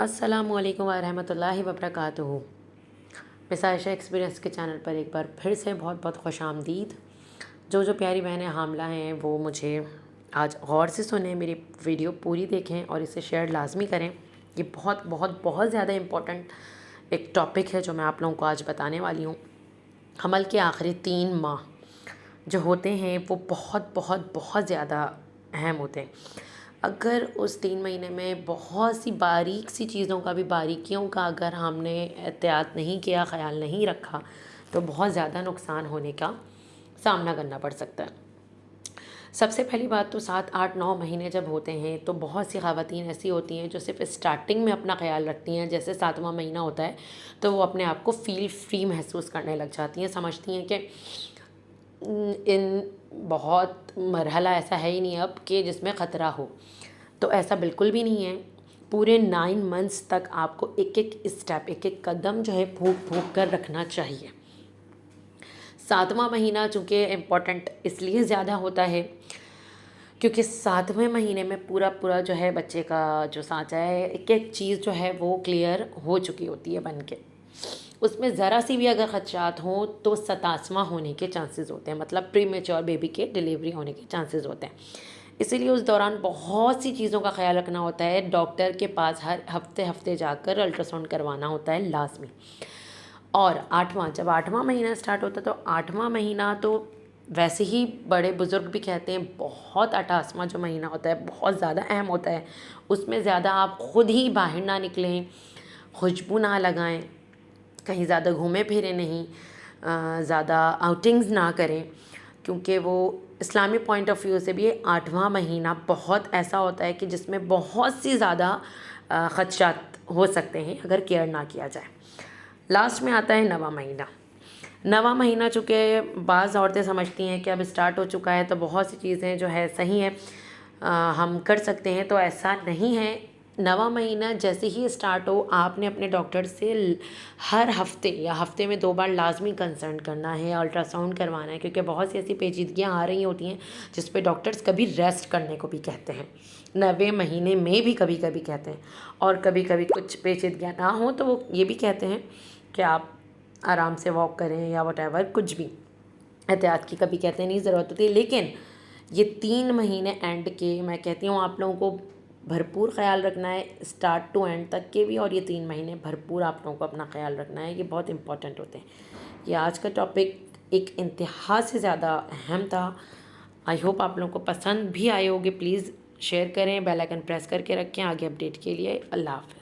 السلام علیکم ورحمۃ اللہ وبرکاتہ۔ مس عائشہ ایکسپیرینس کے چینل پر ایک بار پھر سے بہت بہت خوش آمدید۔ جو پیاری بہنیں حاملہ ہیں وہ مجھے آج غور سے سنیں، میری ویڈیو پوری دیکھیں اور اسے شیئر لازمی کریں۔ یہ بہت بہت بہت زیادہ امپورٹنٹ ایک ٹاپک ہے جو میں آپ لوگوں کو آج بتانے والی ہوں۔ حمل کے آخری 3 ماہ جو ہوتے ہیں وہ بہت بہت بہت زیادہ اہم ہوتے ہیں۔ اگر اس 3 مہینے میں بہت سی باریک سی چیزوں کا بھی، باریکیوں کا اگر ہم نے احتیاط نہیں کیا، خیال نہیں رکھا، تو بہت زیادہ نقصان ہونے کا سامنا کرنا پڑ سکتا ہے۔ سب سے پہلی بات تو 7 8 9 مہینے جب ہوتے ہیں تو بہت سی خواتین ایسی ہوتی ہیں جو صرف اسٹارٹنگ میں اپنا خیال رکھتی ہیں۔ جیسے 7واں مہینہ ہوتا ہے تو وہ اپنے آپ کو فیل فری محسوس کرنے لگ جاتی ہیں، سمجھتی ہیں کہ ان بہت مرحلہ ایسا ہے ہی نہیں اب کہ جس میں خطرہ ہو۔ تو ایسا بالکل بھی نہیں ہے۔ پورے 9 منتھس تک آپ کو ایک ایک اسٹیپ، ایک ایک قدم جو ہے پھونک پھونک کر رکھنا چاہیے۔ 7واں مہینہ چونکہ امپورٹنٹ اس لیے زیادہ ہوتا ہے کیونکہ 7ویں مہینے میں پورا جو ہے بچے کا جو سانچہ ہے، ایک ایک چیز جو ہے وہ کلیئر ہو چکی ہوتی ہے بن کے۔ اس میں ذرا سی بھی اگر خدشات ہوں تو 27واں ہونے کے چانسز ہوتے ہیں، مطلب پری میچور بیبی کے ڈیلیوری ہونے کے چانسز ہوتے ہیں۔ اسی لیے اس دوران بہت سی چیزوں کا خیال رکھنا ہوتا ہے۔ ڈاکٹر کے پاس ہر ہفتے جا کر الٹرا ساؤنڈ کروانا ہوتا ہے لازمی۔ اور جب 8واں مہینہ سٹارٹ ہوتا ہے تو 8واں مہینہ تو ویسے ہی بڑے بزرگ بھی کہتے ہیں بہت 88واں جو مہینہ ہوتا ہے بہت زیادہ اہم ہوتا ہے۔ اس میں زیادہ آپ خود ہی باہر نہ نکلیں، خوشبو نہ لگائیں، کہیں زیادہ گھومے پھرے نہیں، زیادہ آؤٹنگز نہ کریں، کیونکہ وہ اسلامی پوائنٹ آف ویو سے بھی 8واں مہینہ بہت ایسا ہوتا ہے کہ جس میں بہت سی زیادہ خدشات ہو سکتے ہیں اگر کیئر نہ کیا جائے۔ لاسٹ میں آتا ہے 9واں مہینہ۔ 9واں مہینہ چونکہ بعض عورتیں سمجھتی ہیں کہ اب اسٹارٹ ہو چکا ہے تو بہت سی چیزیں جو ہے صحیح ہیں، ہم کر سکتے ہیں، تو ایسا نہیں ہے۔ 9واں مہینہ جیسے ہی اسٹارٹ ہو آپ نے اپنے ڈاکٹر سے ہر ہفتے یا ہفتے میں 2 بار لازمی کنسلٹ کرنا ہے، الٹرا ساؤنڈ کروانا ہے، کیونکہ بہت سی ایسی پیچیدگیاں آ رہی ہوتی ہیں جس پہ ڈاکٹرز کبھی ریسٹ کرنے کو بھی کہتے ہیں، 9ویں مہینے میں بھی کبھی کبھی کہتے ہیں، اور کبھی کبھی کچھ پیچیدگیاں نہ ہوں تو وہ یہ بھی کہتے ہیں کہ آپ آرام سے واک کریں یا وٹ ایور، کچھ بھی احتیاط کی کبھی کہتے ہیں نہیں ضرورت ہوتی۔ لیکن یہ 3 مہینے اینڈ کے میں کہتی ہوں آپ لوگوں کو بھرپور خیال رکھنا ہے، اسٹارٹ ٹو اینڈ تک کے بھی، اور یہ 3 مہینے بھرپور آپ لوگوں کو اپنا خیال رکھنا ہے۔ یہ بہت امپورٹنٹ ہوتے ہیں۔ یہ آج کا ٹاپک ایک انتہا سے زیادہ اہم تھا۔ آئی ہوپ آپ لوگوں کو پسند بھی آئے ہوگے۔ پلیز شیئر کریں، بیل آئیکن پریس کر کے رکھیں آگے اپڈیٹ کے لیے۔ اللہ حافظ۔